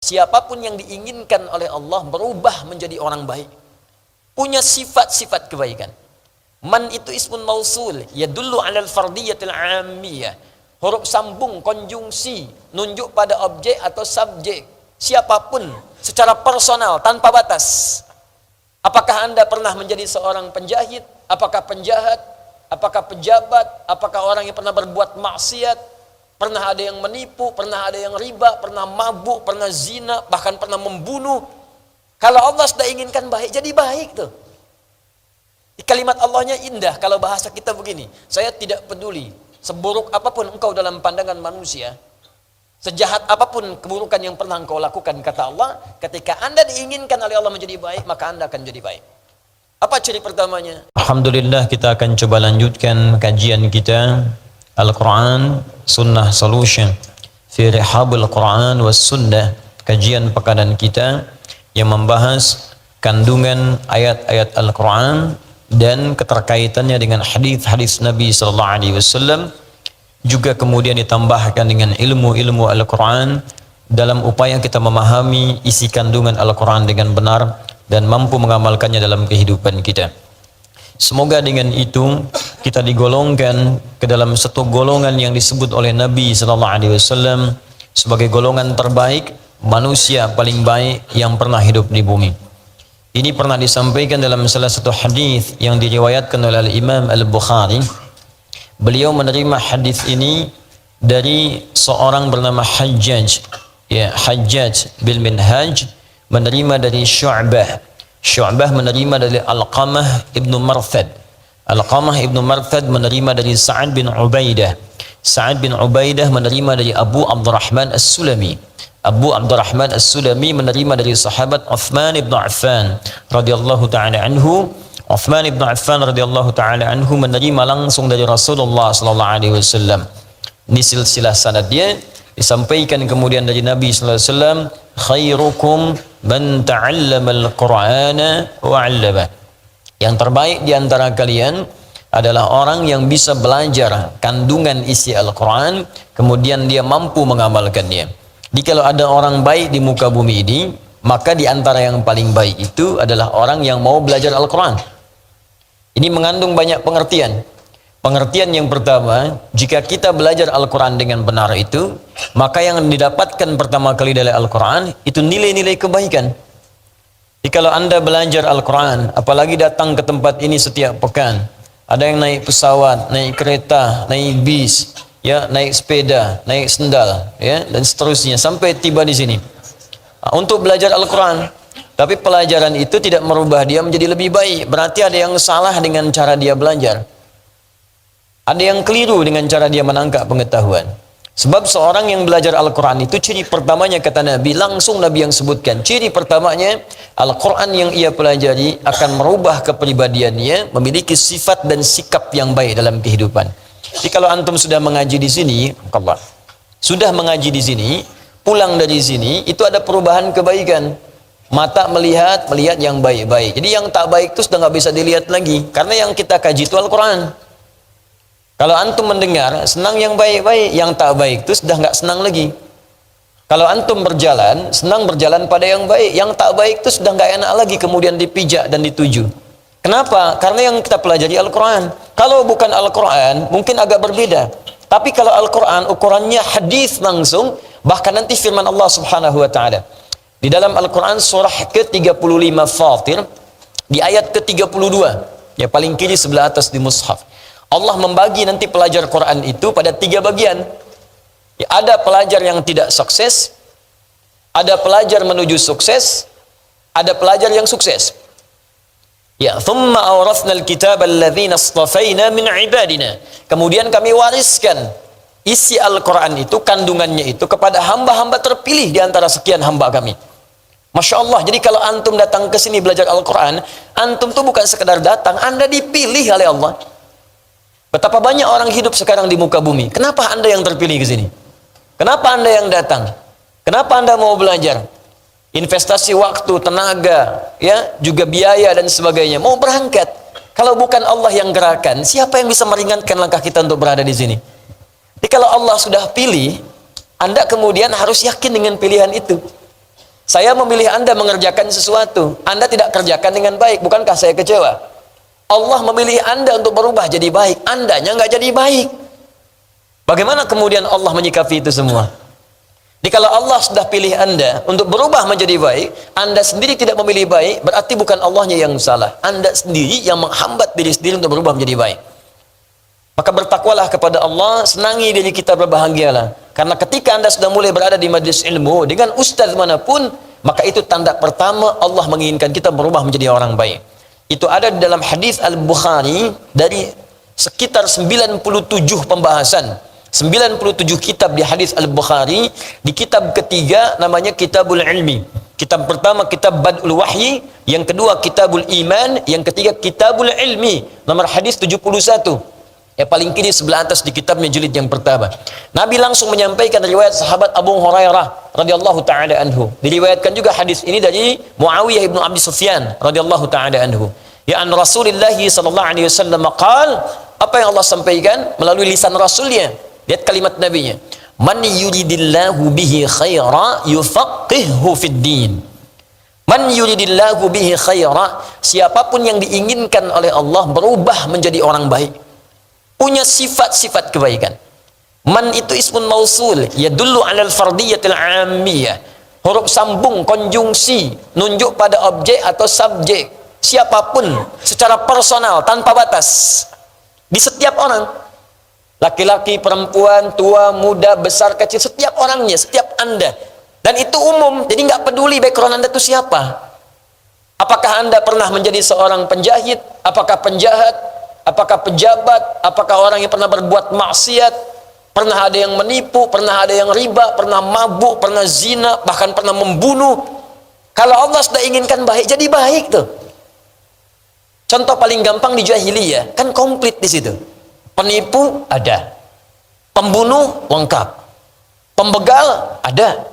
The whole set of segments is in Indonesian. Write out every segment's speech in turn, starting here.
Siapapun yang diinginkan oleh Allah berubah menjadi orang baik, punya sifat-sifat kebaikan. Man itu ismun mausul, yadullu 'alal fardiyatil 'ammiyah. Huruf sambung, konjungsi, nunjuk pada objek atau subjek. Siapapun secara personal tanpa batas. Apakah Anda pernah menjadi seorang penjahit? Apakah penjahat? Apakah pejabat? Apakah orang yang pernah berbuat maksiat? Pernah ada yang menipu, pernah ada yang riba, pernah mabuk, pernah zina, bahkan pernah membunuh. Kalau Allah sudah inginkan baik, jadi baik tuh. Kalimat Allahnya indah. Kalau bahasa kita begini, saya tidak peduli seburuk apapun engkau dalam pandangan manusia, sejahat apapun keburukan yang pernah engkau lakukan, kata Allah, ketika Anda diinginkan oleh Allah menjadi baik, maka Anda akan jadi baik. Apa ciri pertamanya? Alhamdulillah, kita akan coba lanjutkan kajian kita Al-Quran Sunnah Solution fi Rihabul Quran was Sunnah, kajian pekanan kita yang membahas kandungan ayat-ayat Al-Quran dan keterkaitannya dengan hadis-hadis Nabi sallallahu alaihi wasallam, juga kemudian ditambahkan dengan ilmu-ilmu Al-Quran dalam upaya kita memahami isi kandungan Al-Quran dengan benar dan mampu mengamalkannya dalam kehidupan kita. Semoga dengan itu kita digolongkan ke dalam satu golongan yang disebut oleh Nabi sallallahu alaihi wasallam sebagai golongan terbaik, manusia paling baik yang pernah hidup di bumi. Ini pernah disampaikan dalam salah satu hadis yang diriwayatkan oleh Imam Al-Bukhari. Beliau menerima hadis ini dari seorang bernama Hajjaj, ya, Hajjaj bil Minhaj, menerima dari Syu'bah. Syu'bah menerima dari Alqamah ibnu Marthad. Alqamah ibnu Marthad menerima dari Sa'ad bin Ubaidah. Sa'ad bin Ubaidah menerima dari Abu Abdurrahman As-Sulami. Abu Abdurrahman As-Sulami menerima dari sahabat Uthman ibn Affan radhiyallahu ta'ala anhu. Uthman ibn Affan radhiyallahu ta'ala anhu menerima langsung dari Rasulullah sallallahu alaihi wasallam. Ini silsilah sanad dia, disampaikan kemudian dari Nabi sallallahu alaihi wasallam, khairukum man ta'allama al-Qur'ana wa 'allama. Yang terbaik di antara kalian adalah orang yang bisa belajar kandungan isi Al-Quran, kemudian dia mampu mengamalkannya. Jadi kalau ada orang baik di muka bumi ini, maka di antara yang paling baik itu adalah orang yang mau belajar Al-Quran. Ini mengandung banyak pengertian. Pengertian yang pertama, jika kita belajar Al-Quran dengan benar itu, maka yang didapatkan pertama kali dari Al-Quran itu nilai-nilai kebaikan. Jadi kalau Anda belajar Al-Quran, apalagi datang ke tempat ini setiap pekan, ada yang naik pesawat, naik kereta, naik bis, ya, naik sepeda, naik sendal, ya, dan seterusnya sampai tiba di sini untuk belajar Al-Quran. Tapi pelajaran itu tidak merubah dia menjadi lebih baik. Berarti ada yang salah dengan cara dia belajar. Ada yang keliru dengan cara dia menangkap pengetahuan. Sebab seorang yang belajar Al-Quran itu ciri pertamanya, kata Nabi, langsung Nabi yang sebutkan, ciri pertamanya Al-Quran yang ia pelajari akan merubah kepribadiannya, memiliki sifat dan sikap yang baik dalam kehidupan. Jadi kalau antum sudah mengaji di sini, sudah mengaji di sini, pulang dari sini, itu ada perubahan kebaikan. Mata melihat yang baik-baik. Jadi yang tak baik itu sudah nggak bisa dilihat lagi, karena yang kita kaji itu Al-Quran. Kalau antum mendengar, senang yang baik-baik, yang tak baik itu sudah nggak senang lagi. Kalau antum berjalan, senang berjalan pada yang baik, yang tak baik itu sudah nggak enak lagi, kemudian dipijak dan dituju. Kenapa? Karena yang kita pelajari Al-Quran. Kalau bukan Al-Quran, mungkin agak berbeda. Tapi kalau Al-Quran, ukurannya hadis langsung, bahkan nanti firman Allah subhanahu wa ta'ala. Di dalam Al-Quran surah ke-35 Fatir, di ayat ke-32, ya paling kiri sebelah atas di mushaf. Allah membagi nanti pelajar Quran itu pada 3 bagian. Ya, ada pelajar yang tidak sukses, ada pelajar menuju sukses, ada pelajar yang sukses. Ya, thumma awrathna al-kitaba alladhina istafaina min ibadina. Kemudian kami wariskan isi Al-Quran itu, kandungannya itu kepada hamba-hamba terpilih di antara sekian hamba kami. Masya Allah. Jadi kalau antum datang ke sini belajar Al-Quran, antum tuh bukan sekedar datang, Anda dipilih oleh Allah. Betapa banyak orang hidup sekarang di muka bumi. Kenapa Anda yang terpilih ke sini? Kenapa Anda yang datang? Kenapa Anda mau belajar? Investasi waktu, tenaga, ya, juga biaya dan sebagainya. Mau berangkat. Kalau bukan Allah yang gerakan, siapa yang bisa meringankan langkah kita untuk berada di sini? Jadi kalau Allah sudah pilih, Anda kemudian harus yakin dengan pilihan itu. Saya memilih Anda mengerjakan sesuatu, Anda tidak kerjakan dengan baik, bukankah saya kecewa? Allah memilih Anda untuk berubah jadi baik, Andanya nggak jadi baik. Bagaimana kemudian Allah menyikapi itu semua? Jadi kalau Allah sudah pilih Anda untuk berubah menjadi baik, Anda sendiri tidak memilih baik, berarti bukan Allahnya yang salah. Anda sendiri yang menghambat diri sendiri untuk berubah menjadi baik. Maka bertakwalah kepada Allah, senangi diri kita, berbahagialah. Karena ketika Anda sudah mulai berada di majlis ilmu dengan ustaz manapun, maka itu tanda pertama Allah menginginkan kita berubah menjadi orang baik. Itu ada di dalam hadis Al-Bukhari dari sekitar 97 pembahasan. 97 kitab di hadis Al-Bukhari. Di kitab ketiga namanya Kitabul Ilmi. Kitab pertama Kitab Bad'ul Wahyi, yang kedua Kitabul Iman, yang ketiga Kitabul Ilmi, nomor hadis 71. Ya, paling kiri sebelah atas di kitabnya jilid yang pertama. Nabi langsung menyampaikan riwayat sahabat Abu Hurairah radhiyallahu taala anhu. Diriwayatkan juga hadis ini dari Muawiyah ibnu Abi Sufyan radhiyallahu taala anhu. Ya an Rasulullah sallallahu alaihi wasallam qaal, apa yang Allah sampaikan melalui lisan Rasulnya. Lihat kalimat Nabinya. Man yuridillahu bihi khaira yufaqqihhu fid din. Man yuridillahu bihi khaira, siapapun yang diinginkan oleh Allah berubah menjadi orang baik, punya sifat-sifat kebaikan. Man itu ismun mausul, yadullu 'alal fardiyatil 'ammiyah. Huruf sambung, konjungsi, nunjuk pada objek atau subjek. Siapapun secara personal, tanpa batas. Di setiap orang. Laki-laki, perempuan, tua, muda, besar, kecil, setiap orangnya, setiap Anda. Dan itu umum, jadi nggak peduli background Anda itu siapa. Apakah Anda pernah menjadi seorang penjahit? Apakah penjahat? Apakah pejabat, apakah orang yang pernah berbuat maksiat, pernah ada yang menipu, pernah ada yang riba, pernah mabuk, pernah zina, bahkan pernah membunuh. Kalau Allah sudah inginkan baik, jadi baik tuh. Contoh paling gampang di jahiliyah, kan komplit di situ. Penipu ada, pembunuh lengkap, pembegal ada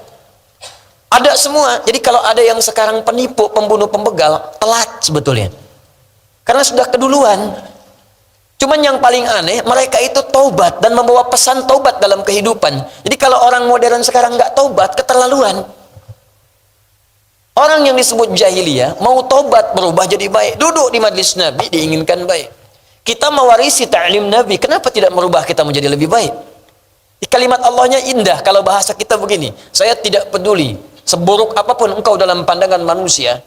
semua. Jadi kalau ada yang sekarang penipu, pembunuh, pembegal, telat sebetulnya, karena sudah keduluan. Cuman yang paling aneh, mereka itu taubat dan membawa pesan taubat dalam kehidupan. Jadi kalau orang modern sekarang nggak taubat, keterlaluan. Orang yang disebut jahiliyah mau taubat, berubah jadi baik, duduk di majlis Nabi diinginkan baik. Kita mewarisi ta'lim Nabi, kenapa tidak merubah kita menjadi lebih baik? Di kalimat Allahnya indah. Kalau bahasa kita begini, saya tidak peduli seburuk apapun engkau dalam pandangan manusia,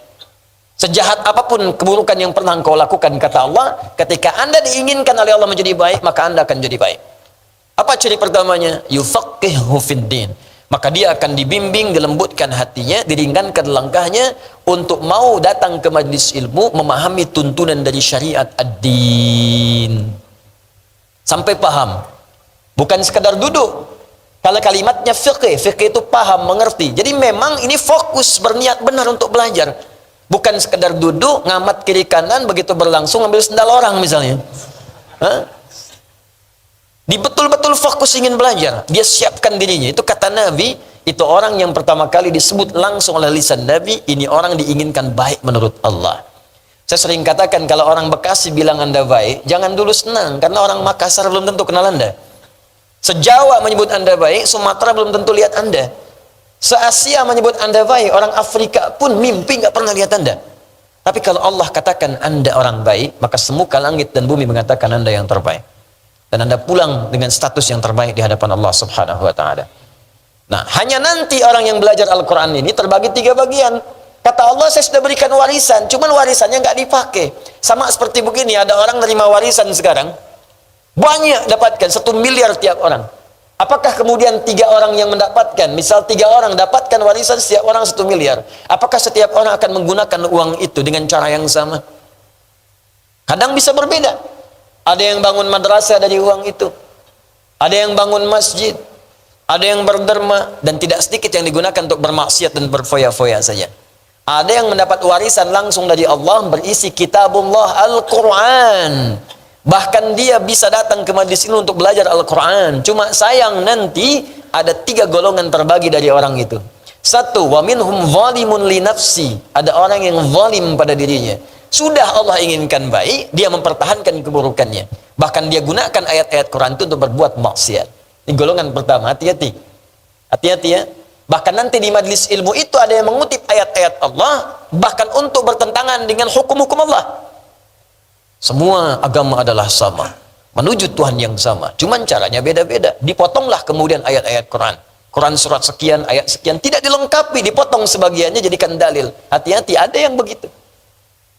sejahat apapun keburukan yang pernah engkau lakukan, kata Allah, ketika Anda diinginkan oleh Allah menjadi baik, maka Anda akan jadi baik. Apa ciri pertamanya? Yufaqqihhu fid din. Maka dia akan dibimbing, dilembutkan hatinya, diringankan langkahnya untuk mau datang ke majlis ilmu, memahami tuntunan dari syariat ad-din. Sampai paham. Bukan sekadar duduk. Kalau kalimatnya fiqh itu paham, mengerti. Jadi memang ini fokus, berniat benar untuk belajar. Bukan sekedar duduk, ngamat kiri kanan, begitu berlangsung ambil sendal orang misalnya. Hah? Di betul-betul fokus ingin belajar. Dia siapkan dirinya. Itu kata Nabi, itu orang yang pertama kali disebut langsung oleh lisan Nabi, ini orang diinginkan baik menurut Allah. Saya sering katakan, kalau orang Bekasi bilang Anda baik, jangan dulu senang, karena orang Makassar belum tentu kenal Anda. Se-Jawa menyebut Anda baik, Sumatera belum tentu lihat Anda. Se-Asia menyebut Anda baik, orang Afrika pun mimpi nggak pernah lihat Anda. Tapi kalau Allah katakan Anda orang baik, maka semuka langit dan bumi mengatakan Anda yang terbaik. Dan Anda pulang dengan status yang terbaik di hadapan Allah Subhanahu wa ta'ala. Nah, hanya nanti orang yang belajar Al-Quran ini terbagi 3 bagian. Kata Allah, saya sudah berikan warisan, cuman warisannya nggak dipakai. Sama seperti begini, ada orang nerima warisan sekarang, banyak dapatkan, 1 miliar tiap orang. Apakah kemudian 3 orang yang mendapatkan, misal 3 orang dapatkan warisan setiap orang 1 miliar, apakah setiap orang akan menggunakan uang itu dengan cara yang sama? Kadang bisa berbeda. Ada yang bangun madrasah dari uang itu, ada yang bangun masjid, ada yang berderma, dan tidak sedikit yang digunakan untuk bermaksiat dan berfoya-foya saja. Ada yang mendapat warisan langsung dari Allah berisi kitabullah Al-Quran. Bahkan dia bisa datang ke majlis ini untuk belajar Al-Quran. Cuma sayang nanti ada 3 golongan terbagi dari orang itu. 1, wa minhum zalimun li nafsi. Ada orang yang zalim pada dirinya. Sudah Allah inginkan baik, dia mempertahankan keburukannya. Bahkan dia gunakan ayat-ayat Quran itu untuk berbuat maksiat. Ini golongan pertama, hati-hati. Hati-hati ya. Bahkan nanti di majlis ilmu itu ada yang mengutip ayat-ayat Allah, bahkan untuk bertentangan dengan hukum-hukum Allah. Semua agama adalah sama, menuju Tuhan yang sama, cuman caranya beda-beda. Dipotonglah kemudian ayat-ayat Quran. Quran surat sekian, ayat sekian, tidak dilengkapi, dipotong sebagiannya jadikan dalil. Hati-hati, ada yang begitu.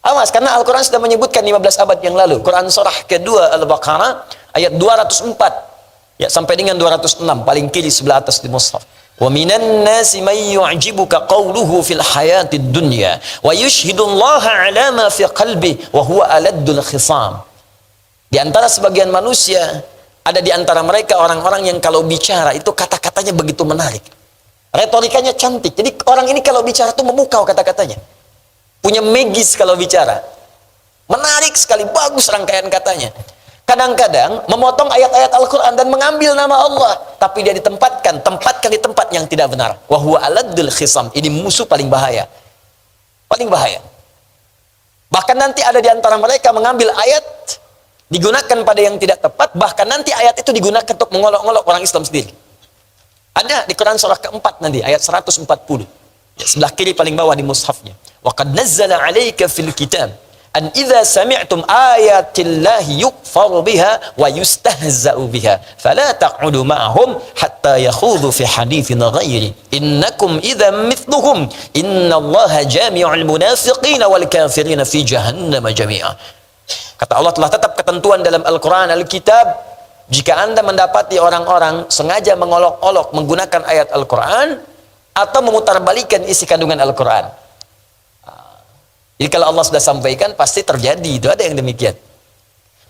Awas, karena Al-Quran sudah menyebutkan 15 abad yang lalu. Quran surah kedua Al-Baqarah ayat 204 ya sampai dengan 206, paling kiri sebelah atas di mushaf. Wa minan nasi may yu'jibuka qawluhu fil hayatid dunya wa yushhidullaha ala ma fi qalbi wa huwa aladdul khisam. Di antara sebagian manusia, ada di antara mereka orang-orang yang kalau bicara itu kata-katanya begitu menarik. Retorikanya cantik. Jadi orang ini kalau bicara itu memukau kata-katanya. Punya magis kalau bicara. Menarik sekali, bagus rangkaian katanya. Kadang-kadang memotong ayat-ayat Al-Quran dan mengambil nama Allah, tapi dia tempatkan di tempat yang tidak benar. Wa huwa aladdul khisam. Ini musuh paling bahaya. Paling bahaya. Bahkan nanti ada di antara mereka mengambil ayat, digunakan pada yang tidak tepat, bahkan nanti ayat itu digunakan untuk mengolok-olok orang Islam sendiri. Ada di Quran surah keempat nanti, ayat 140. Ya, sebelah kiri paling bawah di mushafnya. Wa qad nazzala 'alaika fil kitab an idza sami'tum ayatillahi yukfaru biha wa yustahza'u biha fala taq'udu ma'ahum hatta yakhudhu fi haditsin ghairi innakum idzan mithluhum innallaha jami'ul munafiqina wal kafirina fi jahannam jami'a. Kata Allah, telah tetap ketentuan dalam Al-Quran, Al-Kitab, jika Anda mendapati orang-orang sengaja mengolok-olok menggunakan ayat Al-Quran atau memutarbalikkan isi kandungan Al-Quran. Jadi kalau Allah sudah sampaikan, pasti terjadi. Itu ada yang demikian.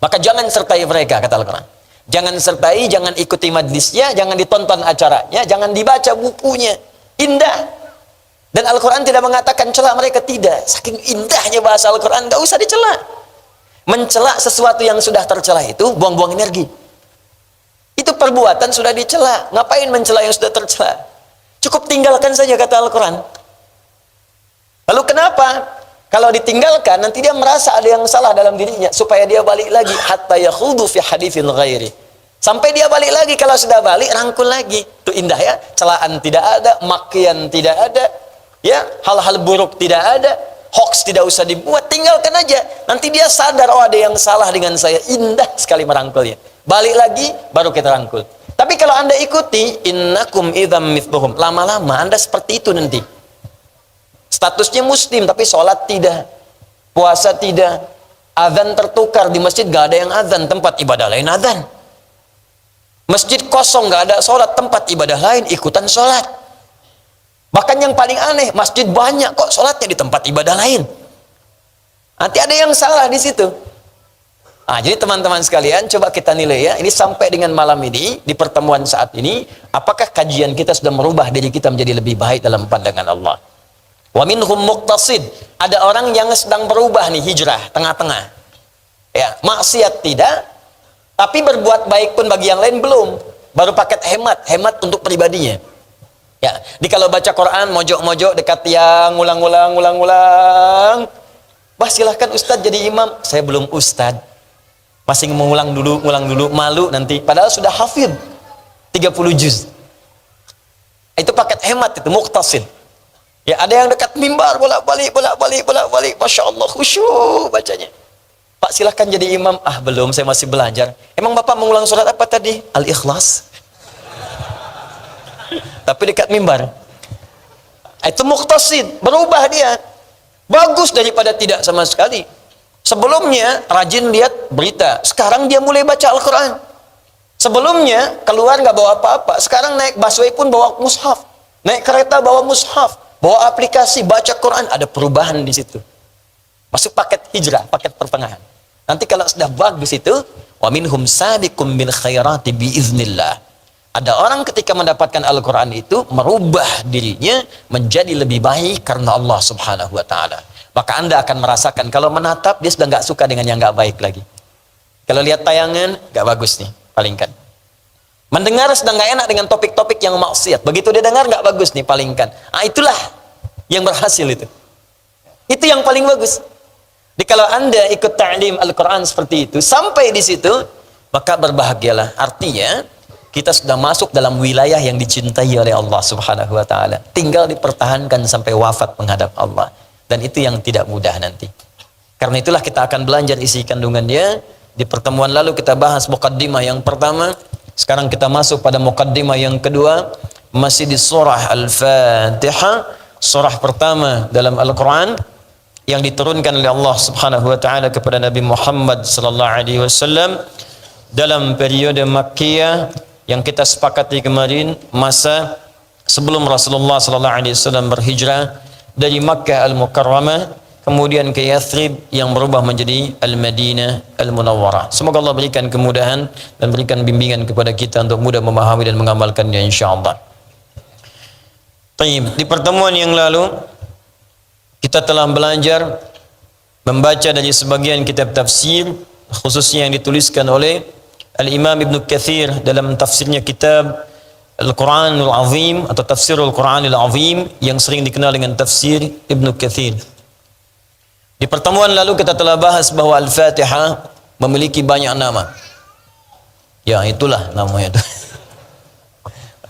Maka jangan sertai mereka, kata Al-Quran. Jangan sertai, jangan ikuti majlisnya, jangan ditonton acaranya, jangan dibaca bukunya. Indah. Dan Al-Quran tidak mengatakan cela mereka, tidak. Saking indahnya bahasa Al-Quran, gak usah dicela. Mencela sesuatu yang sudah tercela itu buang-buang energi. Itu perbuatan sudah dicela. Ngapain mencela yang sudah tercela? Cukup tinggalkan saja, kata Al-Quran. Lalu kenapa? Kalau ditinggalkan, nanti dia merasa ada yang salah dalam dirinya, supaya dia balik lagi. Hatta yakhudhu fi haditsin ghairi. Sampai dia balik lagi, kalau sudah balik, rangkul lagi. Itu indah ya. Celaan tidak ada, makian tidak ada, ya, hal-hal buruk tidak ada, hoax tidak usah dibuat, tinggalkan aja. Nanti dia sadar, oh ada yang salah dengan saya. Indah sekali merangkulnya. Balik lagi, baru kita rangkul. Tapi kalau Anda ikuti, innakum idzam mithluhum, lama-lama Anda seperti itu nanti. Statusnya muslim, tapi sholat tidak, puasa tidak, azan tertukar, di masjid gak ada yang azan, tempat ibadah lain azan. Masjid kosong, gak ada sholat, tempat ibadah lain ikutan sholat. Bahkan yang paling aneh, masjid banyak kok sholatnya di tempat ibadah lain. Nanti ada yang salah di situ. Nah, jadi teman-teman sekalian, coba kita nilai ya, ini sampai dengan malam ini, di pertemuan saat ini, apakah kajian kita sudah merubah diri kita menjadi lebih baik dalam pandangan Allah? Wa minhum muqtasid, ada orang yang sedang berubah nih, hijrah tengah-tengah. Ya, maksiat tidak, tapi berbuat baik pun bagi yang lain belum. Baru paket hemat untuk pribadinya. Ya, di kalau baca Quran mojok-mojok dekat tiang, ulang-ulang. Wah, silahkan Ustadz jadi imam. Saya belum Ustadz. Masih mengulang dulu, malu nanti. Padahal sudah hafid 30 juz. Itu paket hemat, itu muqtasid. Ya, ada yang dekat mimbar bolak-balik. Masya Allah, khusyuk bacanya. Pak, silahkan jadi imam. Ah, belum, saya masih belajar. Emang Bapak mengulang surat apa tadi? Al-Ikhlas. Tapi dekat mimbar. Itu muqtasid, berubah dia. Bagus daripada tidak sama sekali. Sebelumnya rajin lihat berita, sekarang dia mulai baca Al-Quran. Sebelumnya keluar nggak bawa apa-apa, sekarang naik busway pun bawa mushaf. Naik kereta bawa mushaf. Bawa aplikasi, baca Quran, ada perubahan di situ. Masuk paket hijrah, paket pertengahan. Nanti kalau sudah bagus itu, wa minhum sabiqum bil khairati biiznillah. Ada orang ketika mendapatkan Al-Quran itu, merubah dirinya menjadi lebih baik karena Allah subhanahu wa ta'ala. Maka Anda akan merasakan, kalau menatap, dia sudah nggak suka dengan yang nggak baik lagi. Kalau lihat tayangan, nggak bagus nih, palingkan. Mendengar sedang nggak enak dengan topik-topik yang maksiat. Begitu dia dengar nggak bagus nih, palingkan. Ah, itulah yang berhasil itu. Itu yang paling bagus. Jadi kalau Anda ikut ta'lim Al-Quran seperti itu, sampai di situ, maka berbahagialah. Artinya, kita sudah masuk dalam wilayah yang dicintai oleh Allah Subhanahu wa taala. Tinggal dipertahankan sampai wafat menghadap Allah. Dan itu yang tidak mudah nanti. Karena itulah kita akan belajar isi kandungannya. Di pertemuan lalu kita bahas muqaddimah yang pertama. Sekarang kita masuk pada muqaddimah yang kedua. Masih di surah Al-Fatihah. Surah pertama dalam Al-Quran yang diturunkan oleh Allah Subhanahu wa taala kepada Nabi Muhammad sallallahu alaihi wasallam dalam periode Makkiyah yang kita sepakati kemarin, masa sebelum Rasulullah sallallahu alaihi wasallam berhijrah dari Makkah Al-Mukarramah kemudian ke Yathrib yang berubah menjadi Al-Madinah Al-Munawwarah. Semoga Allah berikan kemudahan dan berikan bimbingan kepada kita untuk mudah memahami dan mengamalkannya insyaallah. Baik, di pertemuan yang lalu kita telah belajar membaca dari sebagian kitab tafsir, khususnya yang dituliskan oleh Al-Imam Ibn Kathir dalam tafsirnya kitab Al-Quranul Azim atau Tafsirul Quranil Azim yang sering dikenal dengan tafsir Ibn Kathir. Di pertemuan lalu kita telah bahas bahwa Al-Fatihah memiliki banyak nama. Ya, itulah namanya itu.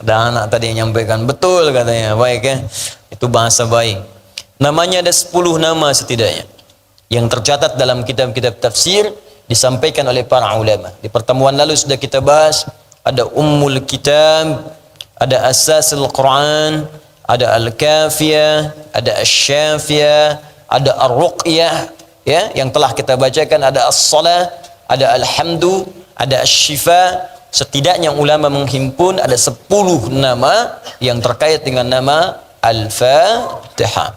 Ada anak tadi yang menyampaikan, betul katanya, baik ya. Itu bahasa baik. Namanya ada 10 nama setidaknya yang tercatat dalam kitab-kitab tafsir disampaikan oleh para ulama. Di pertemuan lalu sudah kita bahas ada Ummul Kitab, ada Asasul Quran, ada Al-Kafiyah, ada Asy-Syafiyah, ada Ar-Ruqyah ya yang telah kita bacakan, ada As-Salah, ada Al-Hamdu, ada Asy-Syifa. Setidaknya ulama menghimpun ada 10 nama yang terkait dengan nama Al-Fatihah.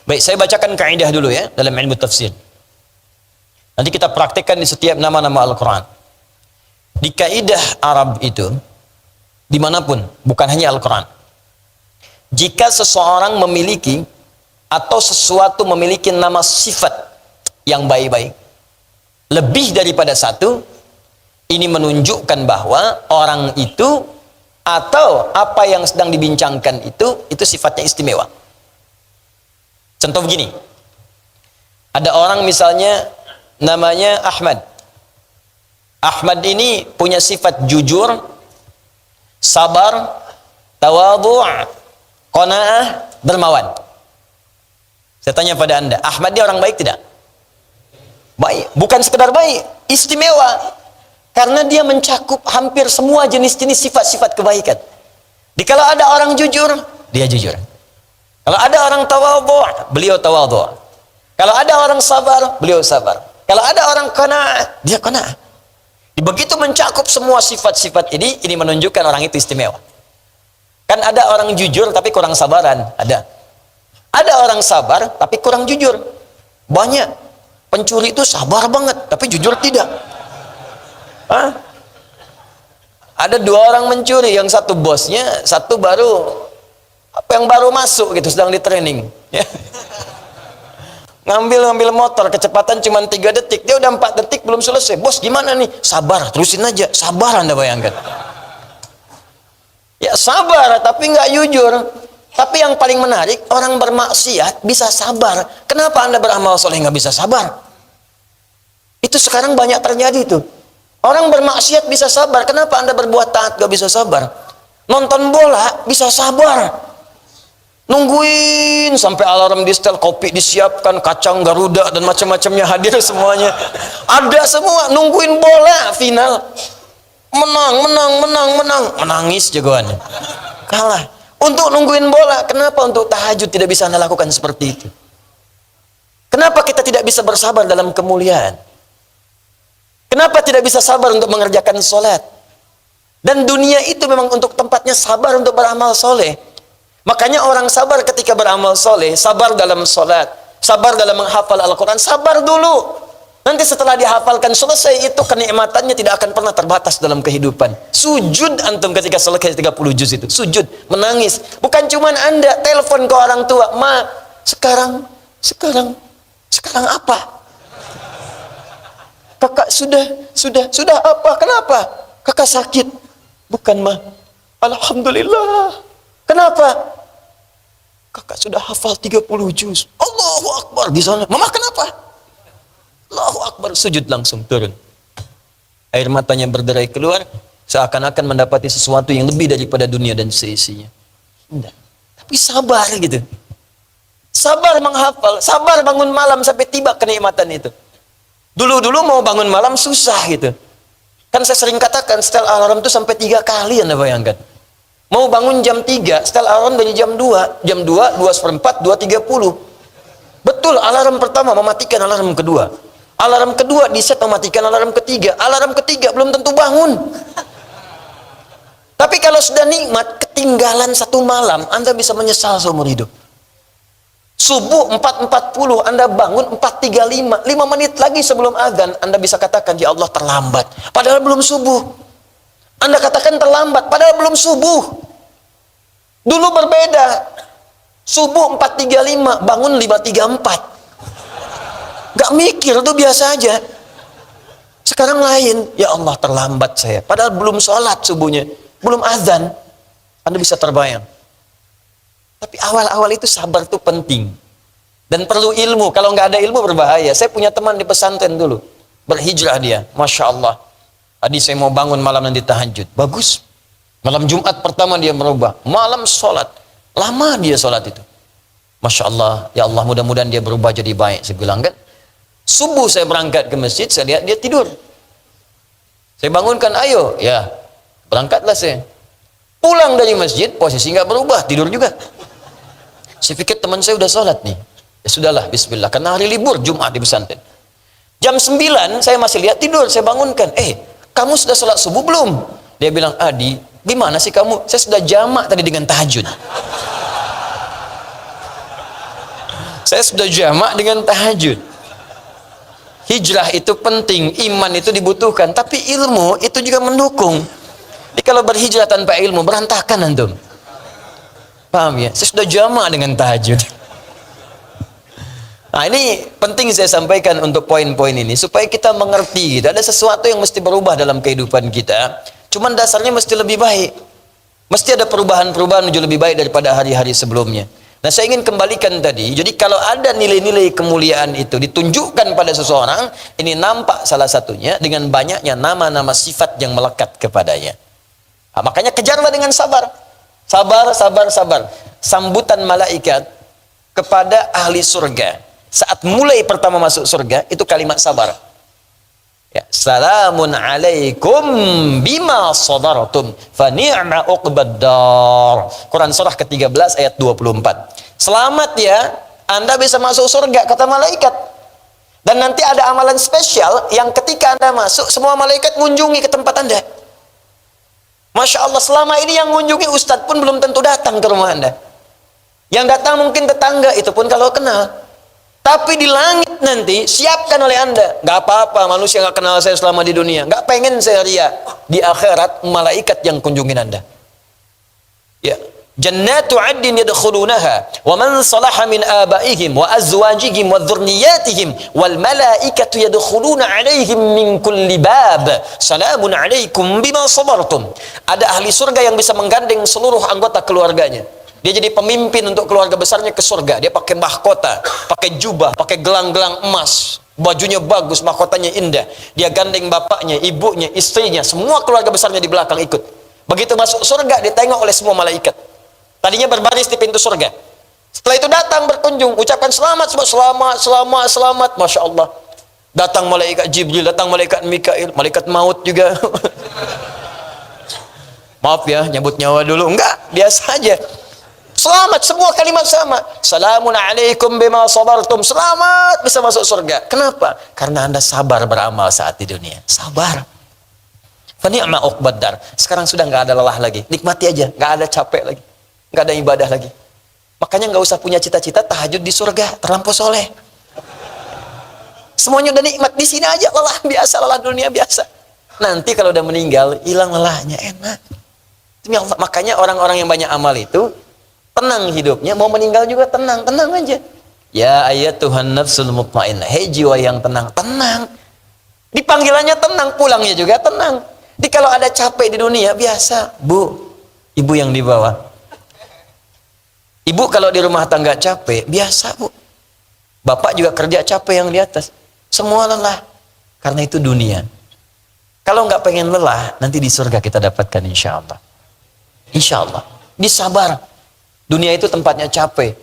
Baik, saya bacakan kaidah dulu ya dalam ilmu tafsir. Nanti kita praktikkan di setiap nama-nama Al-Quran. Di kaidah Arab itu, dimanapun, bukan hanya Al-Quran. Jika seseorang memiliki atau sesuatu memiliki nama sifat yang baik-baik, lebih daripada satu, ini menunjukkan bahwa orang itu atau apa yang sedang dibincangkan itu sifatnya istimewa. Contoh begini, ada orang misalnya namanya Ahmad. Ahmad ini punya sifat jujur, sabar, tawadhu', qanaah, dermawan. Saya tanya pada anda, Ahmad dia orang baik tidak? Baik, bukan sekedar baik, istimewa. Karena dia mencakup hampir semua jenis-jenis sifat-sifat kebaikan. Kalau ada orang jujur, dia jujur. Kalau ada orang tawadhu', beliau tawadhu'. Kalau ada orang sabar, beliau sabar. Kalau ada orang qanaah, dia qanaah. Begitu mencakup semua sifat-sifat ini menunjukkan orang itu istimewa. Kan ada orang jujur tapi kurang sabaran, ada. Ada orang sabar tapi kurang jujur. Banyak. Pencuri itu sabar banget tapi jujur tidak. Hah? Ada 2 orang mencuri, yang satu bosnya, satu yang baru masuk gitu, sedang di training ya. ngambil motor, kecepatan cuma 3 detik, dia udah 4 detik belum selesai. Bos gimana nih? Sabar, terusin aja. Sabar, anda bayangkan ya, sabar tapi nggak jujur. Tapi yang paling menarik, orang bermaksiat bisa sabar. Kenapa anda beramal soleh nggak bisa sabar? Itu sekarang banyak terjadi tuh. Orang bermaksiat bisa sabar, kenapa anda berbuat taat gak bisa sabar? Nonton bola bisa sabar, nungguin sampai alarm di setel, kopi disiapkan, kacang Garuda dan macam-macamnya hadir semuanya, ada semua, nungguin bola final, menang, menangis jagoannya, kalah. Untuk nungguin bola, kenapa untuk tahajud tidak bisa anda lakukan seperti itu? Kenapa kita tidak bisa bersabar dalam kemuliaan? Kenapa tidak bisa sabar untuk mengerjakan sholat? Dan dunia itu memang untuk tempatnya sabar untuk beramal soleh. Makanya orang sabar ketika beramal soleh, sabar dalam sholat, sabar dalam menghafal Al-Quran, sabar dulu. Nanti setelah dihafalkan selesai itu, kenikmatannya tidak akan pernah terbatas dalam kehidupan. Sujud antum ketika selesai 30 juz itu, sujud, menangis. Bukan cuma anda telepon ke orang tua, ma, sekarang apa? Kakak sudah apa? Kenapa? Kakak sakit. Bukan, mah. Alhamdulillah. Kenapa? Kakak sudah hafal 30 juz. Allahu Akbar di sana. Mama kenapa? Allahu Akbar, sujud langsung turun. Air matanya berderai keluar, seakan-akan mendapati sesuatu yang lebih daripada dunia dan seisinya. Enggak. Tapi sabar gitu. Sabar menghafal, sabar bangun malam sampai tiba kenikmatan itu. Dulu-dulu mau bangun malam susah gitu. Kan saya sering katakan setel alarm itu sampai 3 kali, Anda bayangkan. Mau bangun jam 3, setel alarm dari jam 2, jam 2, 2:04, 2:30. Betul, alarm pertama mematikan alarm kedua. Alarm kedua diset mematikan alarm ketiga. Alarm ketiga belum tentu bangun. Tapi kalau sudah nikmat, ketinggalan 1 malam, Anda bisa menyesal seumur hidup. Subuh 4:40 Anda bangun 4:35, 5 menit lagi sebelum azan Anda bisa katakan, ya Allah terlambat, padahal belum subuh. Anda katakan terlambat padahal belum subuh. Dulu berbeda, subuh 4:35 bangun 5:34, gak mikir, itu biasa aja. Sekarang lain, ya Allah terlambat saya, padahal belum sholat subuhnya, belum azan. Anda bisa terbayang. Tapi awal-awal itu sabar itu penting. Dan perlu ilmu. Kalau nggak ada ilmu berbahaya. Saya punya teman di pesantren dulu. Berhijrah dia. Masya Allah. Tadi saya mau bangun malam nanti tahajud. Bagus. Malam Jumat pertama dia merubah. Malam sholat. Lama dia sholat itu. Masya Allah. Ya Allah, mudah-mudahan dia berubah jadi baik. Saya bilang kan. Subuh saya berangkat ke masjid. Saya lihat dia tidur. Saya bangunkan, ayo. Ya. Berangkatlah saya. Pulang dari masjid. Posisi nggak berubah. Tidur juga. Saya pikir teman saya udah sholat nih. Ya sudahlah, bismillah. Karena hari libur, Jumat di pesantren. Jam 9, saya masih lihat tidur. Saya bangunkan. Kamu sudah sholat subuh belum? Dia bilang, Adi, gimana sih kamu? Saya sudah jamak tadi dengan tahajud. Saya sudah jamak dengan tahajud. Hijrah itu penting. Iman itu dibutuhkan. Tapi ilmu itu juga mendukung. Jadi kalau berhijrah tanpa ilmu, berantakan antum. Paham ya? Saya sudah jamak dengan tahajud. Nah, ini penting saya sampaikan untuk poin-poin ini supaya kita mengerti gitu. Ada sesuatu yang mesti berubah dalam kehidupan kita. Cuman dasarnya mesti lebih baik. Mesti ada perubahan-perubahan menuju lebih baik daripada hari-hari sebelumnya. Nah, saya ingin kembalikan tadi. Jadi kalau ada nilai-nilai kemuliaan itu ditunjukkan pada seseorang, ini nampak salah satunya dengan banyaknya nama-nama sifat yang melekat kepadanya. Nah, makanya kejarlah dengan sabar. Sabar, sabar, sabar. Sambutan malaikat kepada ahli surga saat mulai pertama masuk surga itu kalimat sabar. Ya, salamun alaikum bima sabartum fa ni'ma uqbaddar. Quran surah ke-13 ayat 24. Selamat ya, Anda bisa masuk surga kata malaikat. Dan nanti ada amalan spesial yang ketika Anda masuk semua malaikat mengunjungi ke tempat Anda. Masya Allah, selama ini yang mengunjungi ustadz pun belum tentu datang ke rumah Anda. Yang datang mungkin tetangga, itu pun kalau kenal. Tapi di langit nanti siapkan oleh Anda. Gak apa-apa, manusia gak kenal saya selama di dunia. Gak pengen saya ria. Di akhirat, malaikat yang kunjungin Anda. Ya. Jannatu addin yadkhulunaha wa man salaha min abaihim wa azwajihim wa dhurriyyatihim wal malaikatu yadkhuluna alaihim min kulli bab salamun alaikum bima sabartum. Ada ahli surga yang bisa menggandeng seluruh anggota keluarganya. Dia jadi pemimpin untuk keluarga besarnya ke surga. Dia pakai mahkota, pakai jubah, pakai gelang-gelang emas, bajunya bagus, mahkotanya indah. Dia gandeng bapaknya, ibunya, istrinya, semua keluarga besarnya di belakang ikut. Begitu masuk surga ditengok oleh semua malaikat. Tadinya berbaris di pintu surga. Setelah itu datang berkunjung, ucapkan selamat, selamat, selamat, selamat. Masya Allah. Datang malaikat Jibril, datang malaikat Mikail, malaikat maut juga. Maaf ya, nyebut nyawa dulu. Enggak, biasa aja. Selamat, semua kalimat sama. Salamun alaikum bima sabartum. Selamat bisa masuk surga. Kenapa? Karena Anda sabar beramal saat di dunia. Sabar. Fa ni'ma uqbaddar. Sekarang sudah nggak ada lelah lagi. Nikmati aja, nggak ada capek lagi. Nggak ada ibadah lagi. Makanya nggak usah punya cita-cita tahajud di surga, terlampau soleh. Semuanya udah nikmat di sini aja, lelah biasa, lelah dunia biasa. Nanti kalau udah meninggal, hilang lelahnya, enak. Demi Allah. Makanya orang-orang yang banyak amal itu tenang hidupnya, mau meninggal juga tenang, tenang aja. Ya ayat Tuhan nafsul mutmainnah, hei jiwa yang tenang, tenang. Dipanggilannya tenang, pulangnya juga tenang. Jadi kalau ada capek di dunia biasa, Bu, ibu yang di bawah. Ibu kalau di rumah tangga capek, biasa Bu. Bapak juga kerja capek yang di atas. Semua lelah. Karena itu dunia. Kalau nggak pengen lelah, nanti di surga kita dapatkan insya Allah. Insya Allah. Disabar. Dunia itu tempatnya capek.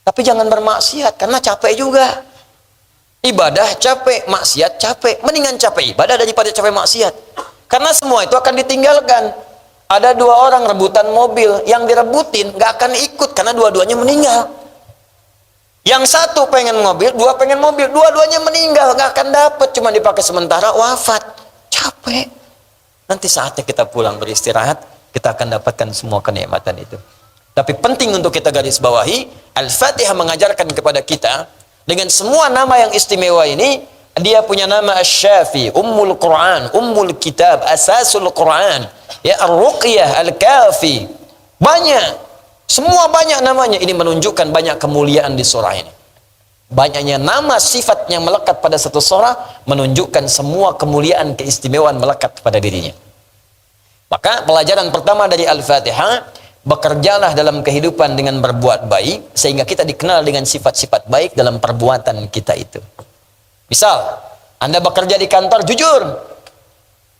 Tapi jangan bermaksiat, karena capek juga. Ibadah capek, maksiat capek. Mendingan capek ibadah daripada capek maksiat. Karena semua itu akan ditinggalkan. Ada dua orang rebutan mobil, yang direbutin nggak akan ikut karena dua-duanya meninggal. Yang satu pengen mobil, dua pengen mobil, dua-duanya meninggal, nggak akan dapat, cuma dipakai sementara, wafat. Capek. Nanti saatnya kita pulang beristirahat, kita akan dapatkan semua kenikmatan itu. Tapi penting untuk kita garis bawahi, Al-Fatihah mengajarkan kepada kita dengan semua nama yang istimewa ini. Dia punya nama Asy-Syafi, Ummul Quran, Ummul Kitab, Asasul Quran, ya Ar-Ruqyah, Al-Kafi. Banyak, semua banyak namanya. Ini menunjukkan banyak kemuliaan di surah ini. Banyaknya nama sifat yang melekat pada satu surah menunjukkan semua kemuliaan keistimewaan melekat pada dirinya. Maka pelajaran pertama dari Al-Fatihah, bekerjalah dalam kehidupan dengan berbuat baik sehingga kita dikenal dengan sifat-sifat baik dalam perbuatan kita itu. Misal, Anda bekerja di kantor, jujur.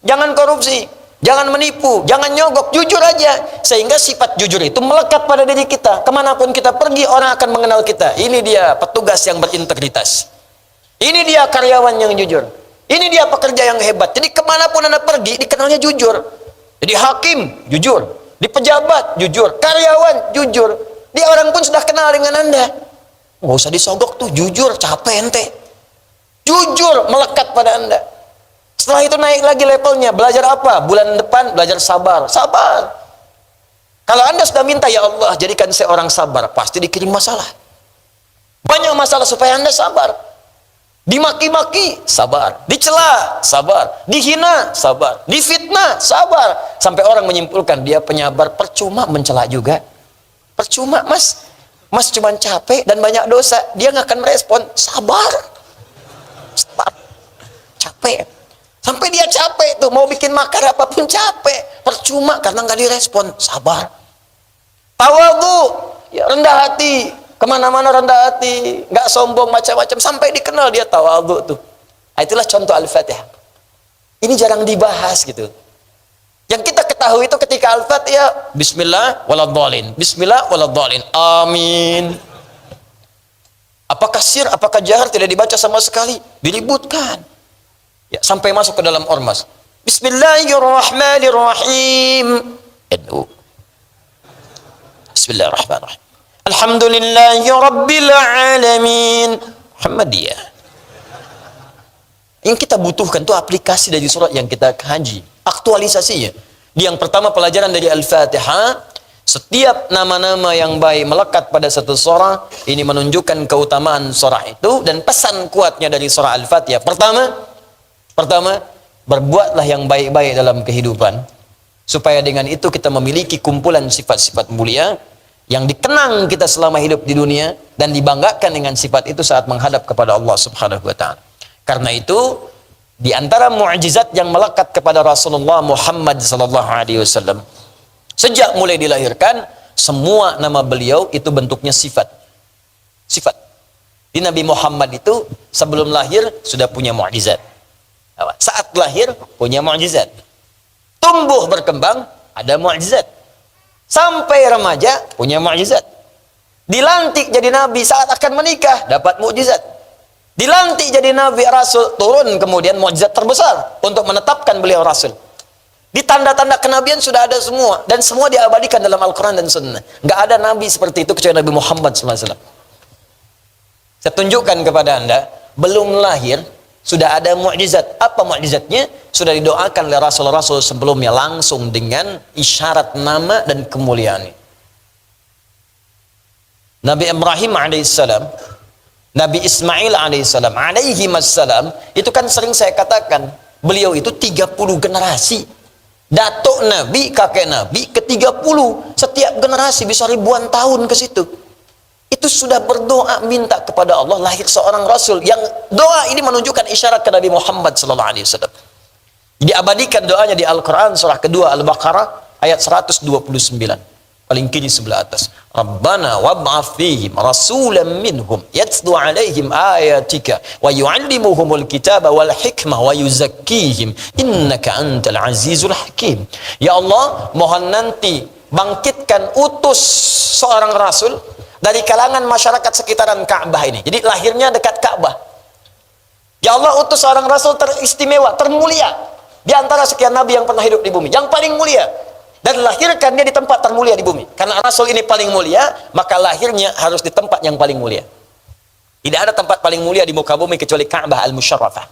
Jangan korupsi, jangan menipu, jangan nyogok, jujur aja. Sehingga sifat jujur itu melekat pada diri kita. Kemanapun kita pergi, orang akan mengenal kita. Ini dia petugas yang berintegritas. Ini dia karyawan yang jujur. Ini dia pekerja yang hebat. Jadi kemanapun Anda pergi, dikenalnya jujur. Jadi hakim, jujur. Di pejabat, jujur. Karyawan, jujur. Dia orang pun sudah kenal dengan Anda. Nggak usah disogok tuh, jujur, capek ente. Jujur melekat pada Anda. Setelah itu naik lagi levelnya. Belajar apa? Bulan depan belajar sabar. Sabar. Kalau Anda sudah minta, ya Allah jadikan saya orang sabar, pasti dikirim masalah. Banyak masalah supaya Anda sabar. Dimaki-maki, sabar. Dicela, sabar. Dihina, sabar. Difitnah, sabar. Sampai orang menyimpulkan dia penyabar. Percuma mencela juga. Percuma, mas. Mas cuma capek dan banyak dosa. Dia nggak akan merespon. Sabar. Sabar. Capek. Sampai dia capek tuh, mau bikin makar apapun capek. Percuma karena nggak direspon. Sabar. Tawadhu, ya, rendah hati. Kemana-mana rendah hati, nggak sombong macam-macam, sampai dikenal dia tawadhu tuh. Nah, itulah contoh Al-Fatihah. Ini jarang dibahas gitu. Yang kita ketahui itu ketika Al-Fatihah, Bismillah waladhdallin, Bismillah waladhdallin, Amin. Apakah sir, apakah jahar, tidak dibaca sama sekali, diributkan. Ya, sampai masuk ke dalam ormas. Bismillahirrahmanirrahim. NU. Bismillahirrahmanirrahim. Alhamdulillahi Rabbil Alamin. Muhammadiyah. Yang kita butuhkan itu aplikasi dari surat yang kita kaji, aktualisasinya. Yang pertama pelajaran dari Al-Fatihah, setiap nama-nama yang baik melekat pada satu surah, ini menunjukkan keutamaan surah itu dan pesan kuatnya dari surah Al-Fatihah. Pertama, berbuatlah yang baik-baik dalam kehidupan, supaya dengan itu kita memiliki kumpulan sifat-sifat mulia yang dikenang kita selama hidup di dunia dan dibanggakan dengan sifat itu saat menghadap kepada Allah Subhanahu wa taala. Karena itu di antara mukjizat yang melekat kepada Rasulullah Muhammad sallallahu alaihi wasallam, sejak mulai dilahirkan, semua nama beliau itu bentuknya sifat. Sifat. Di Nabi Muhammad itu sebelum lahir sudah punya mukjizat. Saat lahir punya mukjizat. Tumbuh berkembang ada mukjizat. Sampai remaja punya mukjizat. Dilantik jadi nabi saat akan menikah dapat mukjizat. Dilantik jadi nabi rasul, turun kemudian mukjizat terbesar untuk menetapkan beliau rasul. Di tanda-tanda kenabian sudah ada semua dan semua diabadikan dalam Al-Quran dan Sunnah. Nggak ada nabi seperti itu kecuali Nabi Muhammad SAW. Saya tunjukkan kepada Anda, belum lahir sudah ada mukjizat. Apa mukjizatnya? Sudah didoakan oleh rasul-rasul sebelumnya langsung dengan isyarat nama dan kemuliaan. Nabi Ibrahim alaihissalam, Nabi Ismail alaihissalam, alaihimassalam, itu kan sering saya katakan, beliau itu 30 generasi. Datuk Nabi, kakek Nabi, ke-30. Setiap generasi bisa ribuan tahun ke situ. Itu sudah berdoa minta kepada Allah lahir seorang Rasul. Yang doa ini menunjukkan isyarat ke Nabi Muhammad SAW. Diabadikan doanya di Al-Quran, surah kedua Al-Baqarah, ayat 129. Paling kiri sebelah atas. Rabbana wab'ath fihim rasulan minhum yatlu 'alaihim ayatika wa yu'allimuhumul kitaba wal hikmah wa yuzakkihim innaka antal azizul hakim. Ya Allah, mohon nanti bangkitkan, utus seorang rasul dari kalangan masyarakat sekitaran Ka'bah ini. Jadi lahirnya dekat Ka'bah. Ya Allah, utus seorang rasul teristimewa, termulia di antara sekian nabi yang pernah hidup di bumi, yang paling mulia. Dan lahirkan dia di tempat termulia di bumi. Karena Rasul ini paling mulia, maka lahirnya harus di tempat yang paling mulia. Tidak ada tempat paling mulia di muka bumi kecuali Ka'bah Al-Musyarrafah,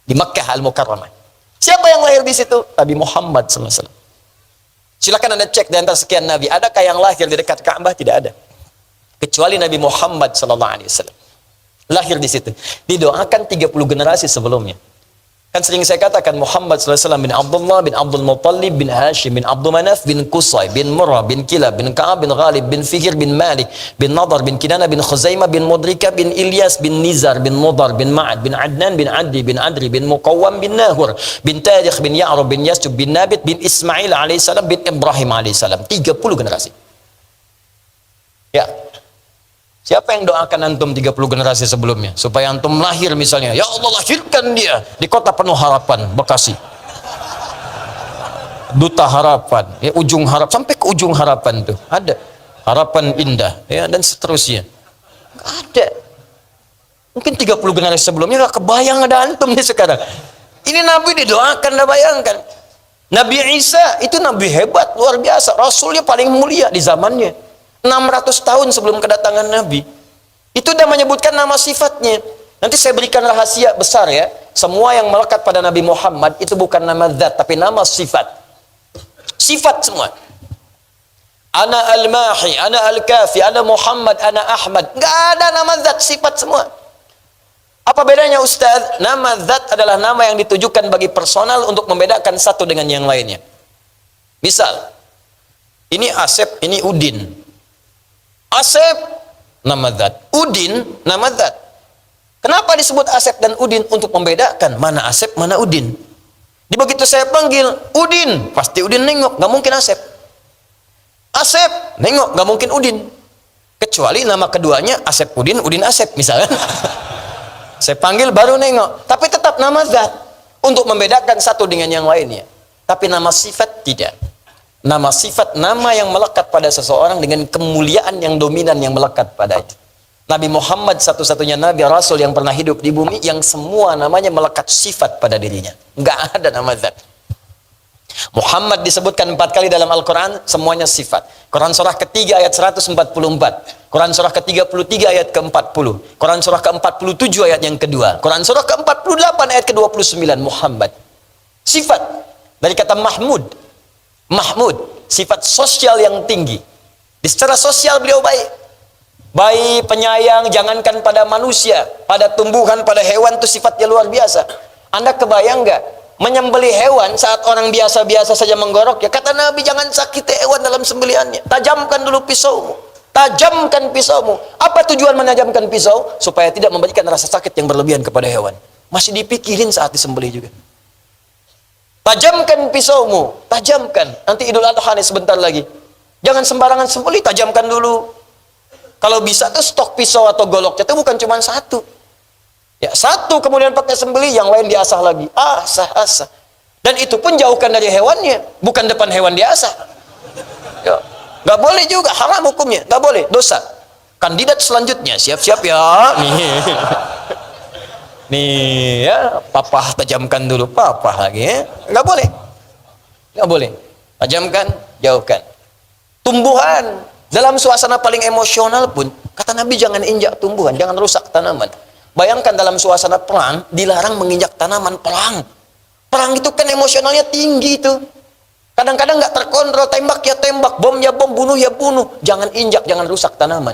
di Makkah Al-Mukarramah. Siapa yang lahir di situ? Nabi Muhammad SAW. Silakan Anda cek di antara sekian nabi, adakah yang lahir di dekat Ka'bah? Tidak ada. Kecuali Nabi Muhammad SAW. Lahir di situ. Didoakan 30 generasi sebelumnya. Kan sering saya katakan Muhammad SAW bin Abdullah bin Abdul Muttalib bin Hashim bin Abdul Manaf bin Qusay bin Murrah bin Kilab bin Ka'ab bin Ghalib bin Fihr bin Malik bin Nadar bin Kinana bin Khuzaimah bin Mudrika bin Ilyas bin Nizar bin Mudar bin Ma'ad bin Adnan bin Adi bin Adri bin Muqawwam bin Nahur bin Tarikh bin Ya'rub bin Yasub bin Nabit bin Ismail alaihissalam bin Ibrahim alaihissalam. 30 generasi. Ya. Siapa yang doakan antum 30 generasi sebelumnya supaya antum lahir misalnya, ya Allah lahirkan dia di kota penuh harapan, Bekasi, duta harapan, ya, ujung harap, sampai ke ujung harapan tuh ada harapan indah, ya, dan seterusnya. Nggak ada. Mungkin 30 generasi sebelumnya nggak kebayang ada antum nih sekarang. Ini Nabi didoakan, dah bayangkan. Nabi Isa itu Nabi hebat, luar biasa, Rasulnya paling mulia di zamannya. 600 tahun sebelum kedatangan Nabi. Itu udah menyebutkan nama sifatnya. Nanti saya berikan rahasia besar ya. Semua yang melekat pada Nabi Muhammad itu bukan nama zat, tapi nama sifat. Sifat semua. Ana al-Mahi, ana al-Kafi, ana Muhammad, ana Ahmad. Nggak ada nama zat, sifat semua. Apa bedanya Ustaz? Nama zat adalah nama yang ditujukan bagi personal untuk membedakan satu dengan yang lainnya. Misal, ini Asep, ini Udin. Asep nama zat, Udin nama zat. Kenapa disebut Asep dan Udin? Untuk membedakan mana Asep, mana Udin. Di begitu saya panggil Udin, pasti Udin nengok, nggak mungkin Asep. Asep nengok, nggak mungkin Udin. Kecuali nama keduanya Asep Udin, Udin Asep misalnya. Saya panggil baru nengok, tapi tetap nama zat untuk membedakan satu dengan yang lainnya. Tapi nama sifat tidak. Nama sifat, nama yang melekat pada seseorang dengan kemuliaan yang dominan yang melekat padanya. Nabi Muhammad satu-satunya Nabi Rasul yang pernah hidup di bumi yang semua namanya melekat sifat pada dirinya. Nggak ada nama zat. Muhammad disebutkan 4 kali dalam Al-Quran, semuanya sifat. Quran surah ketiga ayat 144. Quran surah ke-33 ayat ke-40. Quran surah ke-47 ayat yang kedua. Quran surah ke-48 ayat ke-29. Muhammad. Sifat. Dari kata Mahmud. Mahmud, sifat sosial yang tinggi. Di secara sosial beliau baik. Baik, penyayang, jangankan pada manusia, pada tumbuhan, pada hewan itu sifatnya luar biasa. Anda kebayang nggak? Menyembelih hewan saat orang biasa-biasa saja menggorok, ya kata Nabi jangan sakiti hewan dalam sembelihannya. Tajamkan dulu pisaumu. Tajamkan pisaumu. Apa tujuan menajamkan pisau? Supaya tidak memberikan rasa sakit yang berlebihan kepada hewan. Masih dipikirin saat disembelih juga. Tajamkan pisaumu, tajamkan. Nanti Idul Adha nih sebentar lagi. Jangan sembarangan sembelih, tajamkan dulu. Kalau bisa tuh stok pisau atau goloknya itu bukan cuma satu. Ya, satu kemudian pakai sembelih, yang lain diasah lagi. Asah. Dan itu pun jauhkan dari hewannya, bukan depan hewan diasah. Ya, nggak boleh juga, haram hukumnya, nggak boleh, dosa. Kandidat selanjutnya, siap-siap ya. Nih ya, papa tajamkan dulu, papa lagi ya. Nggak boleh, tajamkan, jauhkan. Tumbuhan dalam suasana paling emosional pun kata Nabi jangan injak tumbuhan, jangan rusak tanaman. Bayangkan dalam suasana perang dilarang menginjak tanaman. Perang itu kan emosionalnya tinggi itu, kadang-kadang nggak terkontrol, tembak ya tembak, bom ya bom, bunuh ya bunuh. Jangan injak, jangan rusak tanaman.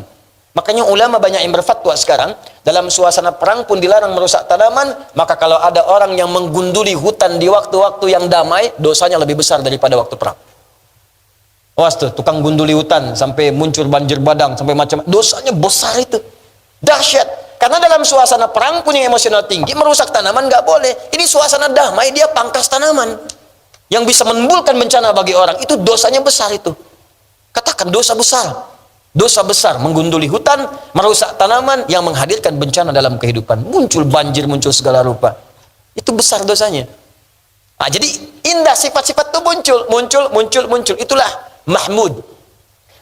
Makanya ulama banyak yang berfatwa sekarang, dalam suasana perang pun dilarang merusak tanaman. Maka kalau ada orang yang menggunduli hutan di waktu-waktu yang damai, dosanya lebih besar daripada waktu perang. Awas tuh, tukang gunduli hutan sampai muncul banjir badang, sampai macam, dosanya besar itu. Dahsyat. Karena dalam suasana perang pun yang emosional tinggi, merusak tanaman nggak boleh. Ini suasana damai, dia pangkas tanaman. Yang bisa menimbulkan bencana bagi orang, itu dosanya besar itu. Katakan dosa besar. Dosa besar, menggunduli hutan, merusak tanaman, yang menghadirkan bencana dalam kehidupan. Muncul banjir, muncul segala rupa. Itu besar dosanya. Nah, jadi indah sifat-sifat itu muncul. Itulah mahmud.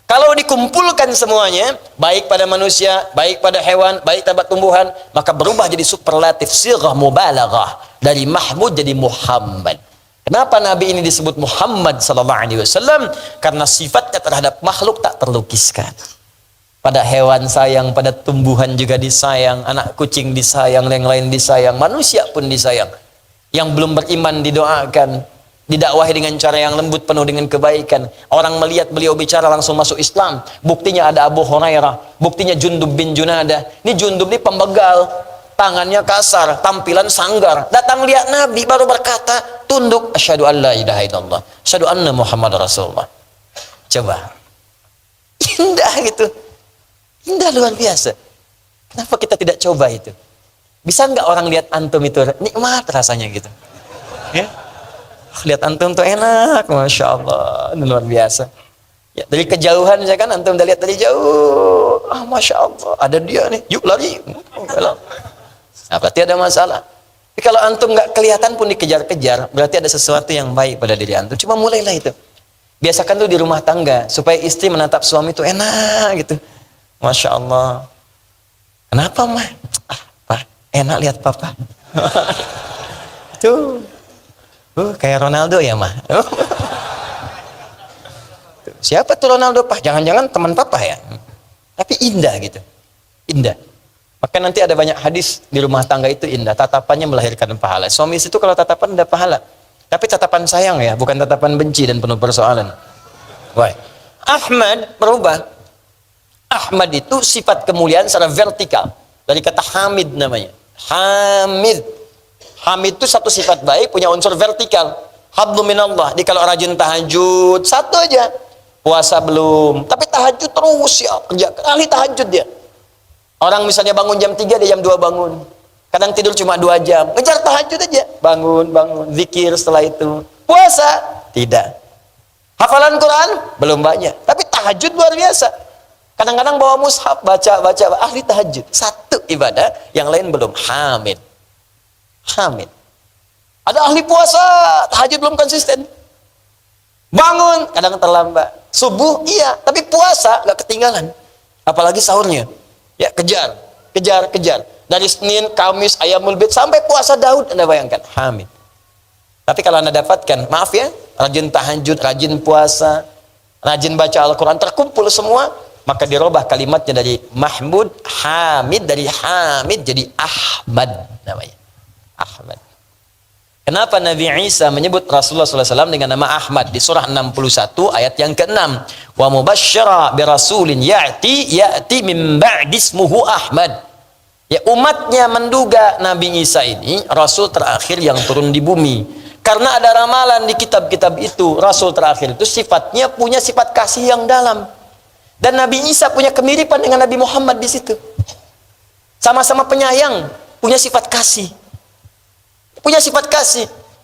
Kalau dikumpulkan semuanya, baik pada manusia, baik pada hewan, baik pada tumbuhan, maka berubah jadi superlatif, sighah mubalaghah. Dari mahmud jadi Muhammad. Kenapa Nabi ini disebut Muhammad sallallahu alaihi wasallam? Karena sifatnya terhadap makhluk tak terlukiskan. Pada hewan sayang, pada tumbuhan juga disayang, anak kucing disayang, yang lain disayang, manusia pun disayang. Yang belum beriman didoakan, didakwahi dengan cara yang lembut penuh dengan kebaikan. Orang melihat beliau bicara langsung masuk Islam. Buktinya ada Abu Hurairah, buktinya Jundub bin Junadah. Ini Jundub ini pembegal, tangannya kasar, tampilan sanggar. Datang lihat Nabi baru berkata, tunduk, asyhadu an la ilaha illallah, asyhadu anna Muhammad Rasulullah. Coba. Indah gitu. Indah luar biasa. Kenapa kita tidak coba itu? Bisa nggak orang lihat antum itu nikmat rasanya gitu? Ya? Lihat antum tuh enak, Masya Allah, ini luar biasa. Ya, dari kejauhan saya kan antum udah lihat dari jauh, Masya Allah, ada dia nih, yuk lari. Nah, berarti ada masalah. Tapi kalau antum nggak kelihatan pun dikejar-kejar, berarti ada sesuatu yang baik pada diri antum. Cuma mulailah itu. Biasakan tuh di rumah tangga, supaya istri menatap suami itu enak gitu. Masya Allah. Kenapa mah? Pak, enak lihat papa. Tuh. Kayak Ronaldo ya mah. Siapa tuh Ronaldo, Pak? Jangan-jangan teman papa ya? Tapi indah gitu. Indah. Maka nanti ada banyak hadis di rumah tangga itu indah. Tatapannya melahirkan pahala. Suami itu kalau tatapan ada pahala. Tapi tatapan sayang ya, bukan tatapan benci dan penuh persoalan. Baik. Ahmad berubah. Ahmad itu sifat kemuliaan secara vertikal. Dari kata Hamid namanya. Hamid. Hamid itu satu sifat baik, punya unsur vertikal. Hablu minallah. Jadi kalau rajin tahajud, satu aja. Puasa belum. Tapi tahajud terus ya. Kerja ahli tahajud dia. Orang misalnya bangun jam 3, dia jam 2 bangun. Kadang tidur cuma 2 jam. Ngejar tahajud aja. Bangun. Zikir setelah itu. Puasa? Tidak. Hafalan Quran? Belum banyak. Tapi tahajud luar biasa. Kadang-kadang bawa mushaf, baca. Ahli tahajud. Satu ibadah, yang lain belum. Hamid. Ada ahli puasa, tahajud belum konsisten. Bangun, kadang terlambat. Subuh, iya. Tapi puasa, gak ketinggalan. Apalagi sahurnya. Ya, kejar. Dari Senin, Kamis, Ayamul Bid, sampai puasa Daud, Anda bayangkan. Hamid. Tapi kalau Anda dapatkan, maaf ya, rajin tahajud, rajin puasa, rajin baca Al-Quran, terkumpul semua, maka dirubah kalimatnya dari Mahmud, Hamid, dari Hamid jadi Ahmad namanya. Ahmad. Kenapa Nabi Isa menyebut Rasulullah SAW dengan nama Ahmad di surah 61 ayat yang ke-6? Wa mubashshira bi rasulin ya'ti min ba'di ismuhu Ahmad. Ya, umatnya menduga Nabi Isa ini rasul terakhir yang turun di bumi. Karena ada ramalan di kitab-kitab itu, rasul terakhir itu sifatnya punya sifat kasih yang dalam. Dan Nabi Isa punya kemiripan dengan Nabi Muhammad di situ. Sama-sama penyayang, punya sifat kasih.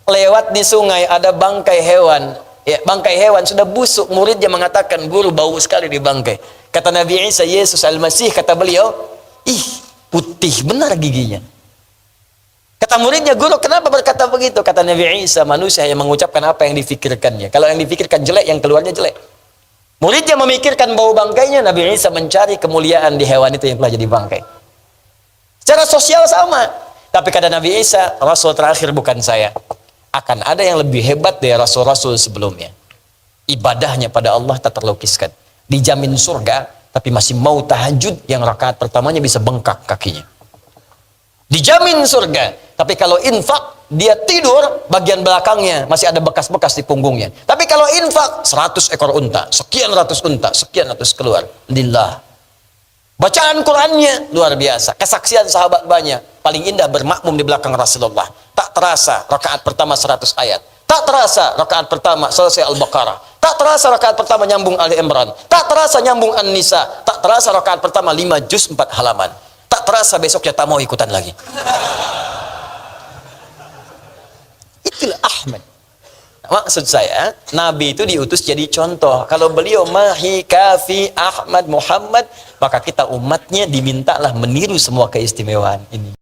Lewat di sungai ada bangkai hewan. Ya, bangkai hewan sudah busuk, muridnya mengatakan, "Guru, bau sekali di bangkai." Kata Nabi Isa, Yesus Al-Masih, kata beliau, "Ih, putih benar giginya." Kata muridnya, "Guru, kenapa berkata begitu?" Kata Nabi Isa, "Manusia yang mengucapkan apa yang difikirkannya. Kalau yang difikirkan jelek, yang keluarnya jelek." Muridnya memikirkan bau bangkainya, Nabi Isa mencari kemuliaan di hewan itu yang telah jadi bangkai. Secara sosial sama. Tapi kata Nabi Isa, Rasul terakhir bukan saya. Akan ada yang lebih hebat dari Rasul-Rasul sebelumnya. Ibadahnya pada Allah tak terlukiskan. Dijamin surga, tapi masih mau tahajud, yang rakaat pertamanya bisa bengkak kakinya. Dijamin surga. Tapi kalau infak, dia tidur, bagian belakangnya masih ada bekas-bekas di punggungnya. Tapi kalau infak, 100 ekor unta, sekian ratus unta, sekian ratus keluar. Lillah. Bacaan Qurannya luar biasa. Kesaksian sahabat banyak. Paling indah bermakmum di belakang Rasulullah. Tak terasa rakaat pertama 100 ayat. Tak terasa rakaat pertama selesai Al-Baqarah. Tak terasa rakaat pertama nyambung Ali Imran. Tak terasa nyambung An-Nisa. Tak terasa rakaat pertama 5 juz 4 halaman. Tak terasa besoknya tak mau ikutan lagi. Itulah Ahmad. Maksud saya, Nabi itu diutus jadi contoh. Kalau beliau Mahi, Kafi, Ahmad, Muhammad, maka kita umatnya dimintalah meniru semua keistimewaan ini.